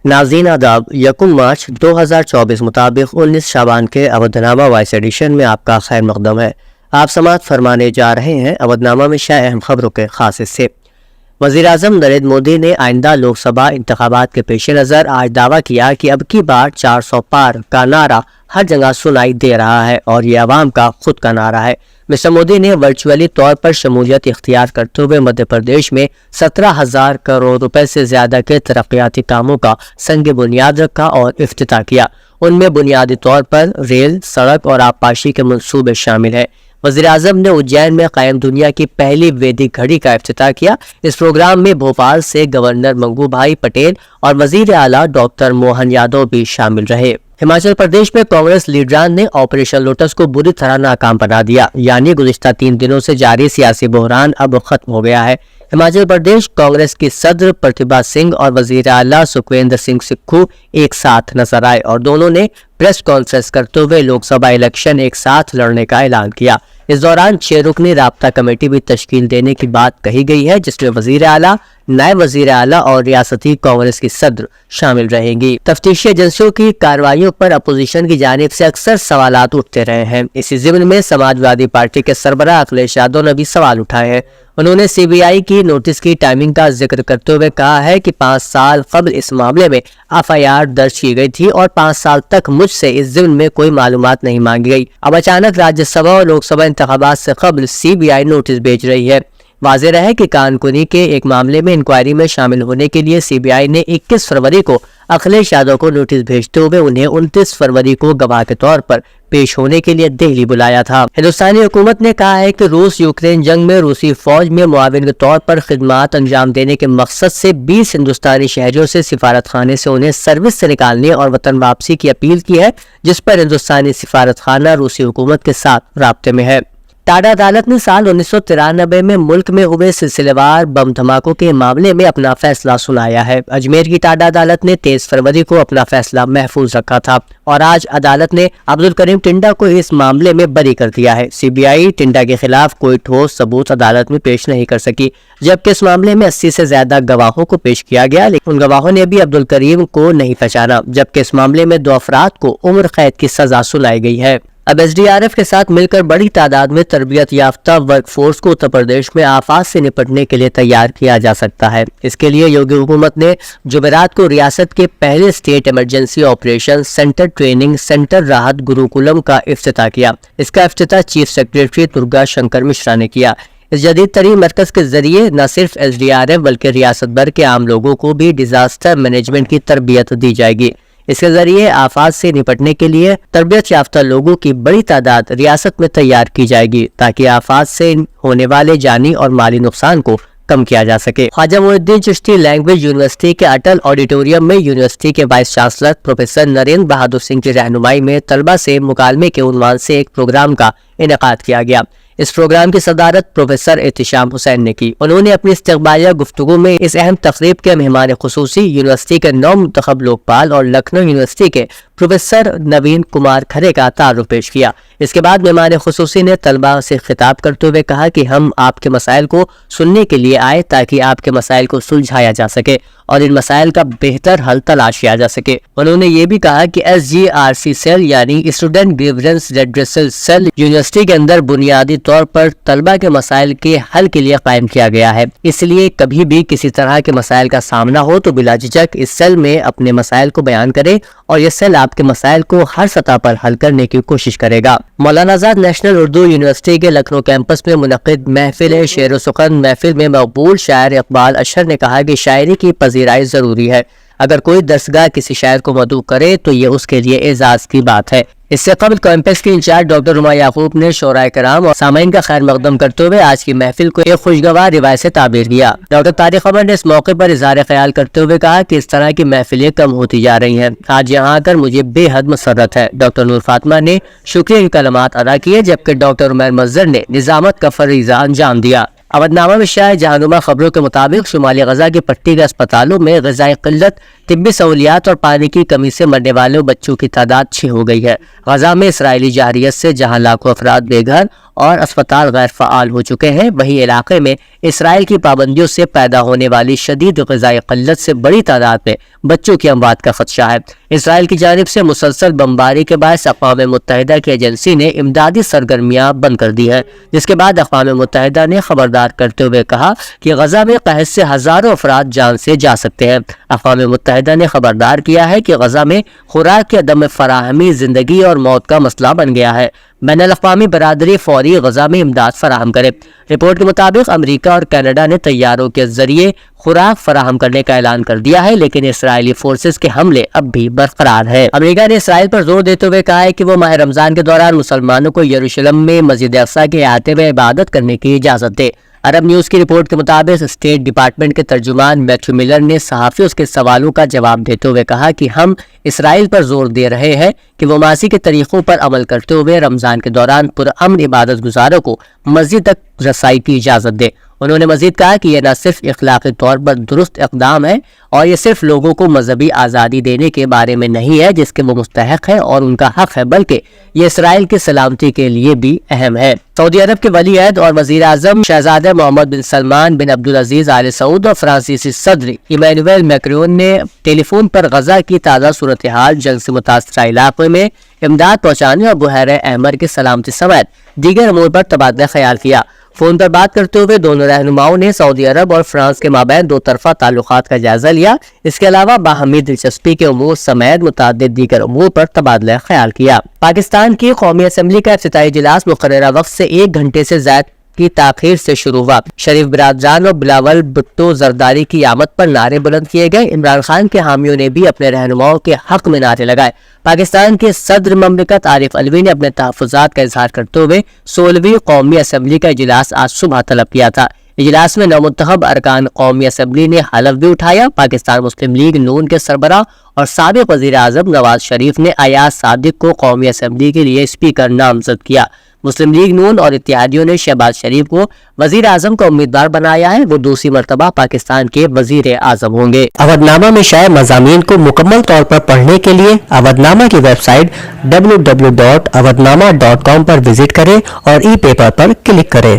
ناظرین آداب، 1 مارچ 2024 مطابق 19 شعبان کے اودھ-نامہ وائس ایڈیشن میں آپ کا خیر مقدم ہے۔ آپ سماعت فرمانے جا رہے ہیں اودھ-نامہ میں شائع اہم خبروں کے خاص حصے۔ وزیراعظم نریندر مودی نے آئندہ لوک سبھا انتخابات کے پیش نظر آج دعویٰ کیا کہ اب کی بار 400 پار کا نعرہ ہر جگہ سنائی دے رہا ہے اور یہ عوام کا خود کا نعرہ ہے۔ مسٹر مودی نے ورچوئلی طور پر شمولیت اختیار کرتے ہوئے مدھیہ پردیش میں 17,000 کروڑ روپے سے زیادہ کے ترقیاتی کاموں کا سنگ بنیاد رکھا اور افتتاح کیا۔ ان میں بنیادی طور پر ریل، سڑک اور آبپاشی کے منصوبے شامل ہیں۔ وزیراعظم نے اجین میں قائم دنیا کی پہلی ویدک گھڑی کا افتتاح کیا۔ اس پروگرام میں بھوپال سے گورنر منگو بھائی پٹیل اور وزیر اعلیٰ ڈاکٹر موہن یادو بھی شامل رہے۔ ہماچل پردیش میں کانگریس لیڈران نے آپریشن لوٹس کو بری طرح ناکام بنا دیا، یعنی گزشتہ 3 دنوں سے جاری سیاسی بحران اب ختم ہو گیا ہے۔ ہماچل پردیش کانگریس کی صدر پرتیبھا سنگھ اور وزیر اعلیٰ سکھویندر سنگھ سکھو ایک ساتھ نظر آئے اور دونوں نے پریس کانفرنس کرتے ہوئے لوک سبھا الیکشن ایک ساتھ لڑنے کا اعلان کیا۔ اس دوران 6 رکنی رابطہ کمیٹی بھی تشکیل دینے کی بات کہی گئی ہے، جس میں وزیر اعلیٰ، نائب وزیر اعلیٰ اور ریاستی کانگریس کی صدر شامل رہیں گی۔ تفتیشی ایجنسیوں کی کارروائیوں پر اپوزیشن کی جانب سے اکثر سوالات اٹھتے رہے ہیں۔ اسی ضمن میں سماجوادی پارٹی کے سربراہ اکھلیش یادو نے بھی سوال اٹھائے ہیں۔ انہوں نے سی بی آئی کی نوٹس کی ٹائمنگ کا ذکر کرتے ہوئے کہا ہے کہ 5 سال قبل اس معاملے میں FIR درج کی گئی تھی اور 5 سال تک مجھ سے اس ضمن میں کوئی معلومات نہیں مانگی گئی۔ اب اچانک راجیہ سبھا اور لوک سبھا انتخابات سے قبل CBI نوٹس بھیج رہی ہے۔ واضح رہے کہ کان کنی کے ایک معاملے میں انکوائری میں شامل ہونے کے لیے CBI نے 21 فروری کو اکھلیش یادو کو نوٹس بھیجتے ہوئے انہیں 29 فروری کو گواہ کے طور پر پیش ہونے کے لیے دہلی بلایا تھا۔ ہندوستانی حکومت نے کہا ہے کہ روس یوکرین جنگ میں روسی فوج میں معاون کے طور پر خدمات انجام دینے کے مقصد سے 20 ہندوستانی شہریوں سے سفارت خانے سے انہیں سروس سے نکالنے اور وطن واپسی کی اپیل کی ہے، جس پر ہندوستانی سفارت خانہ روسی حکومت کے ساتھ رابطے میں ہے۔ ٹاڈا عدالت نے سال 1993 میں ملک میں ہوئے سلسلے وار بم دھماکوں کے معاملے میں اپنا فیصلہ سنایا ہے۔ اجمیر کی ٹاڈا عدالت نے 23 فروری کو اپنا فیصلہ محفوظ رکھا تھا اور آج عدالت نے عبدالکریم ٹنڈا کو اس معاملے میں بری کر دیا ہے۔ CBI ٹنڈا کے خلاف کوئی ٹھوس ثبوت عدالت میں پیش نہیں کر سکی، جبکہ اس معاملے میں 80 سے زیادہ گواہوں کو پیش کیا گیا، لیکن ان گواہوں نے بھی عبدالکریم کو نہیں پہچانا، جبکہ اس معاملے میں 2 افراد کو عمر قید کی سزا سنائی گئی ہے۔ اب SDRF کے ساتھ مل کر بڑی تعداد میں تربیت یافتہ ورک فورس کو اتر پردیش میں آفات سے نپٹنے کے لیے تیار کیا جا سکتا ہے۔ اس کے لیے یوگی حکومت نے جمعرات کو ریاست کے پہلے state emergency operation center training center Rahat Gurukulam کا افتتاح کیا۔ اس کا افتتاح چیف سیکریٹری درگا شنکر مشرا نے کیا۔ اس جدید ترین مرکز کے ذریعے نہ صرف SDRF بلکہ ریاست بھر کے عام لوگوں کو بھی ڈیزاسٹر مینجمنٹ کی تربیت دی جائے گی۔ اس کے ذریعے آفات سے نپٹنے کے لیے تربیت یافتہ لوگوں کی بڑی تعداد ریاست میں تیار کی جائے گی، تاکہ آفات سے ہونے والے جانی اور مالی نقصان کو کم کیا جا سکے۔ خواجہ معین الدین چشتی لینگویج یونیورسٹی کے اٹل آڈیٹوریم میں یونیورسٹی کے وائس چانسلر پروفیسر نریندر بہادر سنگھ کی رہنمائی میں طلبہ سے مکالمے کے عنوان سے ایک پروگرام کا انعقاد کیا گیا۔ اس پروگرام کی صدارت پروفیسر احتشام حسین نے کی۔ انہوں نے اپنی استقبالیہ گفتگو میں اس اہم تقریب کے مہمان خصوصی یونیورسٹی کے نو منتخب لوکپال اور لکھنؤ یونیورسٹی کے پروفیسر نوین کمار کھرے کا تعارف پیش کیا۔ اس کے بعد مہمان خصوصی نے طلبہ سے خطاب کرتے ہوئے کہا کہ ہم آپ کے مسائل کو سننے کے لیے آئے تاکہ آپ کے مسائل کو سلجھایا جا سکے اور ان مسائل کا بہتر حل تلاش کیا جا سکے۔ انہوں نے یہ بھی کہا کہ SGRC سیل یعنی student grievance redressal cell university کے اندر بنیادی طور پر طلبہ کے مسائل کے حل کے لیے قائم کیا گیا ہے، اس لیے کبھی بھی کسی طرح کے مسائل کا سامنا ہو تو بلا جھجک اس سیل میں اپنے مسائل کو بیان کرے اور یہ سیل آپ کے مسائل کو ہر سطح پر حل کرنے کی کوشش کرے گا۔ مولانا آزاد نیشنل اردو یونیورسٹی کے لکھنؤ کیمپس میں منعقد محفل شعر و سخن محفل میں مقبول شاعر اقبال اشر نے کہا کہ شاعری کی پذیرائی ضروری ہے۔ اگر کوئی درسگاہ کسی شاعر کو مدعو کرے تو یہ اس کے لیے اعزاز کی بات ہے۔ اس سے قبل کیمپس کے انچارج ڈاکٹر رما یعقوب نے شعراء کرام اور سامعین کا خیر مقدم کرتے ہوئے آج کی محفل کو ایک خوشگوار روایت سے تعبیر کیا۔ ڈاکٹر طارق عمر نے اس موقع پر اظہار خیال کرتے ہوئے کہا کہ اس طرح کی محفلیں کم ہوتی جا رہی ہیں، آج یہاں آ کر مجھے بے حد مسرت ہے۔ ڈاکٹر نور فاطمہ نے شکریہ کے کلمات ادا کیے، جبکہ ڈاکٹر عمیر مظہر نے نظامت کا فریضہ انجام دیا۔ اودھ نامہ میں شائع جہانما خبروں کے مطابق شمالی غزہ کی پٹی کے اسپتالوں میں غذائی قلت طبی سہولیات اور پانی کی کمی سے مرنے والے بچوں کی تعداد 6 ہو گئی ہے۔ غزہ میں اسرائیلی جارحیت سے جہاں لاکھوں افراد بے گھر اور اسپتال غیر فعال ہو چکے ہیں، وہیں علاقے میں اسرائیل کی پابندیوں سے پیدا ہونے والی شدید غذائی قلت سے بڑی تعداد میں بچوں کی اموات کا خدشہ ہے۔ اسرائیل کی جانب سے مسلسل بمباری کے باعث اقوام متحدہ کی ایجنسی نے امدادی سرگرمیاں بند کر دی ہیں، جس کے بعد اقوام متحدہ نے خبردار کرتے ہوئے کہا کہ غزہ میں قحط سے ہزاروں افراد جان سے جا سکتے ہیں۔ اقوام متحدہ نے خبردار کیا ہے کہ غزہ میں خوراک کی عدم فراہمی زندگی اور موت کا مسئلہ بن گیا ہے۔ بین الاقوامی برادری فوری غزہ میں امداد فراہم کرے۔ رپورٹ کے مطابق امریکہ اور کینیڈا نے طیاروں کے ذریعے خوراک فراہم کرنے کا اعلان کر دیا ہے، لیکن اسرائیلی فورسز کے حملے اب بھی برقرار ہیں۔ امریکہ نے اسرائیل پر زور دیتے ہوئے کہا ہے کہ وہ ماہ رمضان کے دوران مسلمانوں کو یروشلم میں مسجد اقصی کے احاطے میں عبادت کرنے کی اجازت دے۔ عرب نیوز کی رپورٹ کے مطابق اسٹیٹ ڈپارٹمنٹ کے ترجمان میتھیو ملر نے صحافیوں کے سوالوں کا جواب دیتے ہوئے کہا کہ ہم اسرائیل پر زور دے رہے ہیں کہ وہ ماضی کے طریقوں پر عمل کرتے ہوئے رمضان کے دوران پرامن عبادت گزاروں کو مسجد تک رسائی کی اجازت دے۔ انہوں نے مزید کہا کہ یہ نہ صرف اخلاقی طور پر درست اقدام ہے اور یہ صرف لوگوں کو مذہبی آزادی دینے کے بارے میں نہیں ہے جس کے وہ مستحق ہیں اور ان کا حق ہے، بلکہ یہ اسرائیل کی سلامتی کے لیے بھی اہم ہے۔ سعودی عرب کے ولی عہد اور وزیر اعظم شہزادہ محمد بن سلمان بن عبدالعزیز آل سعود اور فرانسیسی صدر ایمینوئل میکرون نے ٹیلی فون پر غزہ کی تازہ صورتحال، جنگ سے متاثرہ علاقے میں امداد پہنچانے اور بحیرہ احمر کی سلامتی سمیت دیگر امور پر تبادلہ خیال کیا۔ فون پر بات کرتے ہوئے دونوں رہنماؤں نے سعودی عرب اور فرانس کے مابین دو طرفہ تعلقات کا جائزہ لیا۔ اس کے علاوہ باہمی دلچسپی کے امور سمیت متعدد دیگر امور پر تبادلہ خیال کیا۔ پاکستان کی قومی اسمبلی کا افتتاحی اجلاس مقررہ وقت سے 1 گھنٹے سے زائد کی تاخیر سے شروع ہوا۔ شریف برادران اور بلاول بھٹو زرداری کی آمد پر نعرے بلند کیے گئے۔ عمران خان کے حامیوں نے بھی اپنے رہنماؤں کے حق میں نعرے لگائے۔ پاکستان کے صدر مملکت عارف علوی نے اپنے تحفظات کا اظہار کرتے ہوئے 16ویں قومی اسمبلی کا اجلاس آج صبح طلب کیا تھا۔ اجلاس میں نومنتخب ارکان قومی اسمبلی نے حلف بھی اٹھایا۔ پاکستان مسلم لیگ نون کے سربراہ اور سابق وزیر اعظم نواز شریف نے ایاز صادق کو قومی اسمبلی کے لیے اسپیکر نامزد کیا۔ مسلم لیگ نون اور اتحادیوں نے شہباز شریف کو وزیر اعظم کا امیدوار بنایا ہے۔ وہ دوسری مرتبہ پاکستان کے وزیر اعظم ہوں گے۔ اودھ نامہ میں شائع مضامین کو مکمل طور پر پڑھنے کے لیے اودھ نامہ کی ویب سائٹ www.awadhnama.com پر وزٹ کریں اور ای پیپر پر کلک کریں۔